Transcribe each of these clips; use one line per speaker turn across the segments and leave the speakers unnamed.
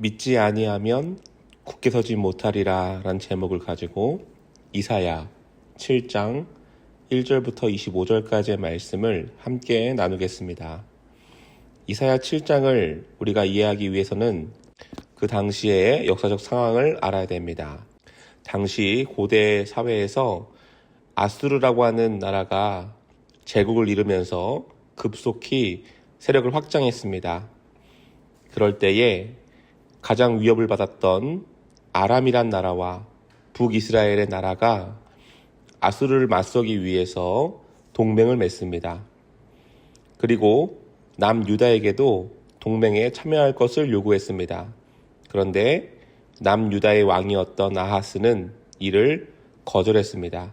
믿지 아니하면 굳게 서지 못하리라 라는 제목을 가지고 이사야 7장 1절부터 25절까지의 말씀을 함께 나누겠습니다. 이사야 7장을 우리가 이해하기 위해서는 그 당시의 역사적 상황을 알아야 됩니다. 당시 고대 사회에서 아수르라고 하는 나라가 제국을 이루면서 급속히 세력을 확장했습니다. 그럴 때에 가장 위협을 받았던 아람이란 나라와 북이스라엘의 나라가 아수르를 맞서기 위해서 동맹을 맺습니다. 그리고 남유다에게도 동맹에 참여할 것을 요구했습니다. 그런데 남유다의 왕이었던 아하스는 이를 거절했습니다.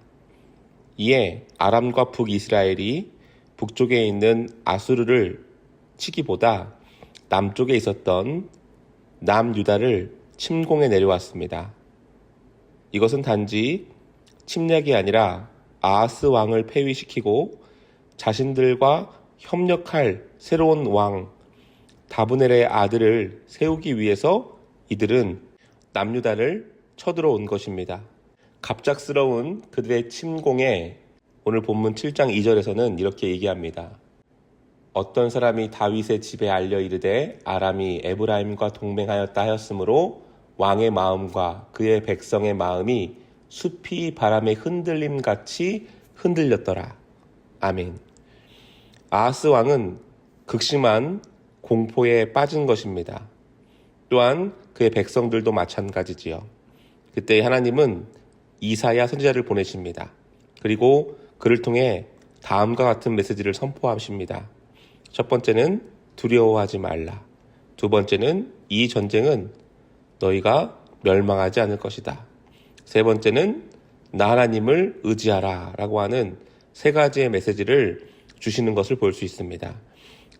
이에 아람과 북이스라엘이 북쪽에 있는 아수르를 치기보다 남쪽에 있었던 남유다를 침공해 내려왔습니다. 이것은 단지 침략이 아니라 아하스 왕을 폐위시키고 자신들과 협력할 새로운 왕 다브넬의 아들을 세우기 위해서 이들은 남유다를 쳐들어온 것입니다. 갑작스러운 그들의 침공에 오늘 본문 7장 2절에서는 이렇게 얘기합니다. 어떤 사람이 다윗의 집에 알려 이르되 아람이 에브라임과 동맹하였다 하였으므로 왕의 마음과 그의 백성의 마음이 숲이 바람의 흔들림같이 흔들렸더라. 아멘. 아하스 왕은 극심한 공포에 빠진 것입니다. 또한 그의 백성들도 마찬가지지요. 그때 하나님은 이사야 선지자를 보내십니다. 그리고 그를 통해 다음과 같은 메시지를 선포하십니다. 첫 번째는 두려워하지 말라. 두 번째는 이 전쟁은 너희가 멸망하지 않을 것이다. 세 번째는 나 하나님을 의지하라 라고 하는 세 가지의 메시지를 주시는 것을 볼 수 있습니다.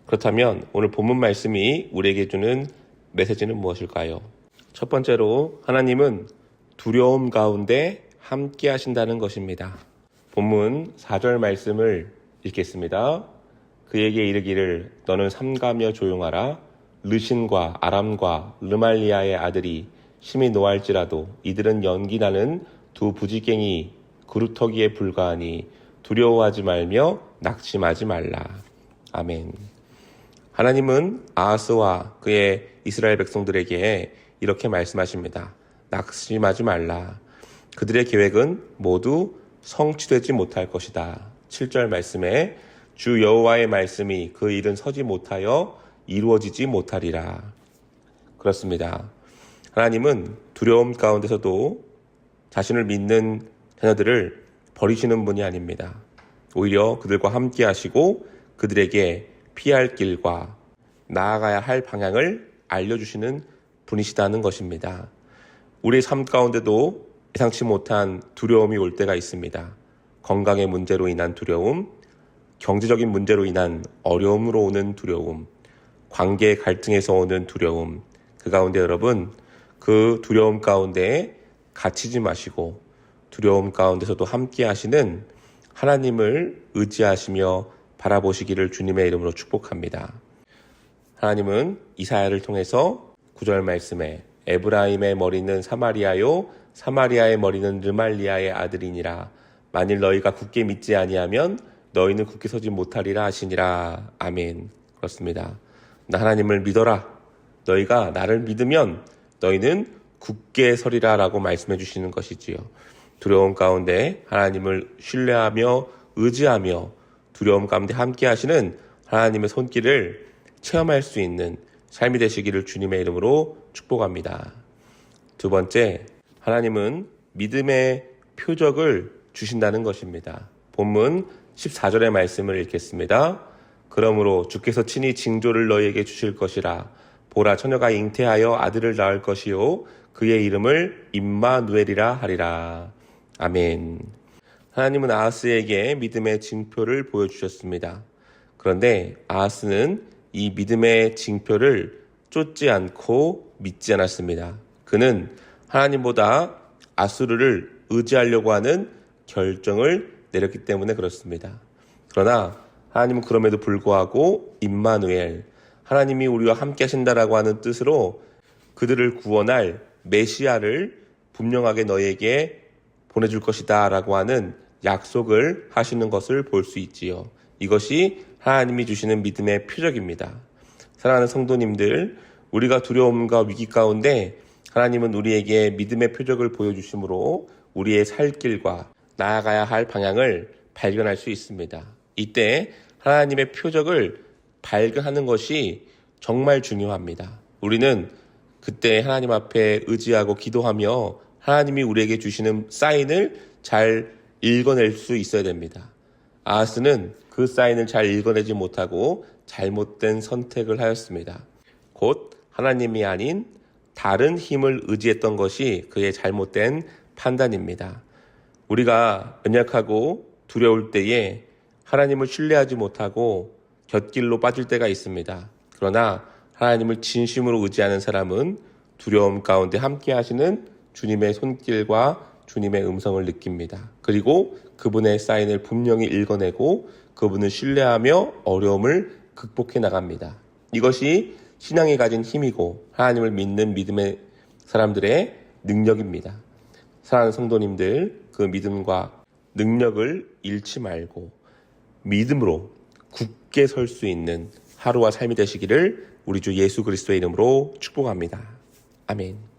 그렇다면 오늘 본문 말씀이 우리에게 주는 메시지는 무엇일까요? 첫 번째로 하나님은 두려움 가운데 함께 하신다는 것입니다. 본문 4절 말씀을 읽겠습니다. 그에게 이르기를 너는 삼가며 조용하라. 르신과 아람과 르말리아의 아들이 심히 노할지라도 이들은 연기나는 두 부지깽이 그루터기에 불과하니 두려워하지 말며 낙심하지 말라. 아멘. 하나님은 아하스와 그의 이스라엘 백성들에게 이렇게 말씀하십니다. 낙심하지 말라. 그들의 계획은 모두 성취되지 못할 것이다. 7절 말씀에 주 여호와의 말씀이 그 일은 서지 못하여 이루어지지 못하리라. 그렇습니다. 하나님은 두려움 가운데서도 자신을 믿는 자녀들을 버리시는 분이 아닙니다. 오히려 그들과 함께 하시고 그들에게 피할 길과 나아가야 할 방향을 알려주시는 분이시다는 것입니다. 우리의 삶 가운데도 예상치 못한 두려움이 올 때가 있습니다. 건강의 문제로 인한 두려움, 경제적인 문제로 인한 어려움으로 오는 두려움, 관계 갈등에서 오는 두려움. 그 가운데 여러분, 그 두려움 가운데 갇히지 마시고 두려움 가운데서도 함께 하시는 하나님을 의지하시며 바라보시기를 주님의 이름으로 축복합니다. 하나님은 이사야를 통해서 9절 말씀에 에브라임의 머리는 사마리아요 사마리아의 머리는 르말리아의 아들이니라. 만일 너희가 굳게 믿지 아니하면 너희는 굳게 서지 못하리라 하시니라. 아멘. 그렇습니다. 나 하나님을 믿어라. 너희가 나를 믿으면 너희는 굳게 서리라 라고 말씀해 주시는 것이지요. 두려움 가운데 하나님을 신뢰하며 의지하며 두려움 가운데 함께 하시는 하나님의 손길을 체험할 수 있는 삶이 되시기를 주님의 이름으로 축복합니다. 두 번째, 하나님은 믿음의 표적을 주신다는 것입니다. 본문 14절의 말씀을 읽겠습니다. 그러므로 주께서 친히 징조를 너희에게 주실 것이라. 보라, 처녀가 잉태하여 아들을 낳을 것이요 그의 이름을 임마누엘이라 하리라. 아멘. 하나님은 아하스에게 믿음의 징표를 보여주셨습니다. 그런데 아하스는 이 믿음의 징표를 쫓지 않고 믿지 않았습니다. 그는 하나님보다 아수르를 의지하려고 하는 결정을 내렸기 때문에 그렇습니다. 그러나 하나님은 그럼에도 불구하고 임마누엘, 하나님이 우리와 함께 하신다라고 하는 뜻으로 그들을 구원할 메시아를 분명하게 너희에게 보내줄 것이다 라고 하는 약속을 하시는 것을 볼 수 있지요. 이것이 하나님이 주시는 믿음의 표적입니다. 사랑하는 성도님들, 우리가 두려움과 위기 가운데 하나님은 우리에게 믿음의 표적을 보여주심으로 우리의 살 길과 나아가야 할 방향을 발견할 수 있습니다. 이때 하나님의 표적을 발견하는 것이 정말 중요합니다. 우리는 그때 하나님 앞에 의지하고 기도하며 하나님이 우리에게 주시는 사인을 잘 읽어낼 수 있어야 됩니다. 아하스는 그 사인을 잘 읽어내지 못하고 잘못된 선택을 하였습니다. 곧 하나님이 아닌 다른 힘을 의지했던 것이 그의 잘못된 판단입니다. 우리가 연약하고 두려울 때에 하나님을 신뢰하지 못하고 곁길로 빠질 때가 있습니다. 그러나 하나님을 진심으로 의지하는 사람은 두려움 가운데 함께 하시는 주님의 손길과 주님의 음성을 느낍니다. 그리고 그분의 사인을 분명히 읽어내고 그분을 신뢰하며 어려움을 극복해 나갑니다. 이것이 신앙이 가진 힘이고 하나님을 믿는 믿음의 사람들의 능력입니다. 사랑하는 성도님들, 그 믿음과 능력을 잃지 말고 믿음으로 굳게 설 수 있는 하루와 삶이 되시기를 우리 주 예수 그리스도의 이름으로 축복합니다. 아멘.